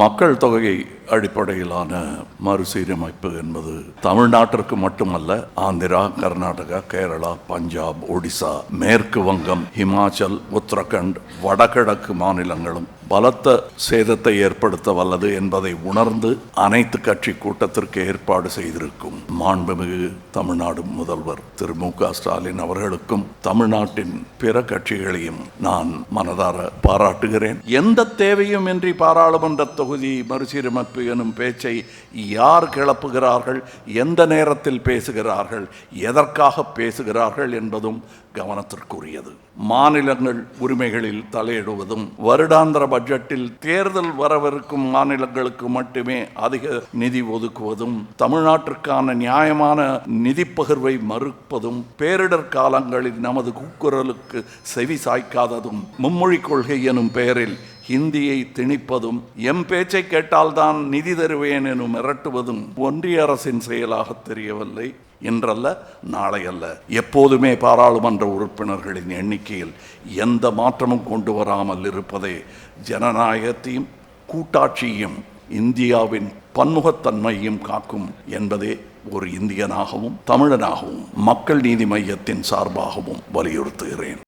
மக்கள் தொகை அடிப்படையிலான மறுசீரமைப்பு என்பது தமிழ்நாட்டிற்கு மட்டுமல்ல, ஆந்திரா, கர்நாடகா, கேரளா, பஞ்சாப், ஒடிசா, மேற்கு வங்கம், ஹிமாச்சல், உத்தரகண்ட், வடகிழக்கு மாநிலங்களும் பலத்த சேதத்தை ஏற்படுத்த வல்லது என்பதை உணர்ந்து அனைத்து கட்சி கூட்டத்திற்கு ஏற்பாடு செய்திருக்கும் மாண்புமிகு தமிழ்நாடு முதல்வர் திரு மு.க. ஸ்டாலின் அவர்களுக்கும் தமிழ்நாட்டின் பிற கட்சிகளையும் நான் மனதார பாராட்டுகிறேன். எந்த தேவையும் இன்றி பாராளுமன்ற தொகுதி மறுசீரமைப்பு எனும் பேச்சை யார் கிளப்புகிறார்கள், எந்த நேரத்தில் பேசுகிறார்கள், எதற்காக பேசுகிறார்கள் என்பதும் கவனத்திற்குரியது. மாநிலங்கள் உரிமைகளில் தலையிடுவதும் வருடாந்திர பட்ஜெட்டில் தேர்தல் வரவிருக்கும் மாநிலங்களுக்கு மட்டுமே அதிக நிதி ஒதுக்குவதும், தமிழ்நாட்டிற்கான நியாயமான நிதி பகிர்வை மறுப்பதும், பேரிடர் காலங்களில் நமது கூக்குரலுக்கு செவி சாய்க்காததும், மும்மொழி கொள்கை எனும் பெயரில் ஹிந்தியை திணிப்பதும், எம் பேச்சை கேட்டால்தான் நிதி தருவேன் எனும் மிரட்டுவதும் ஒன்றிய அரசின் செயலாக தெரியவில்லை. இன்றல்ல, நாளை அல்ல, எப்போதுமே பாராளுமன்ற உறுப்பினர்களின் எண்ணிக்கையில் எந்த மாற்றமும் கொண்டு வராமல் இருப்பதே ஜனநாயகத்தையும் கூட்டாட்சியையும் இந்தியாவின் பன்முகத்தன்மையும் காக்கும் என்பதே ஒரு இந்தியனாகவும் தமிழனாகவும் மக்கள் நீதி மையத்தின் சார்பாகவும் வலியுறுத்துகிறேன்.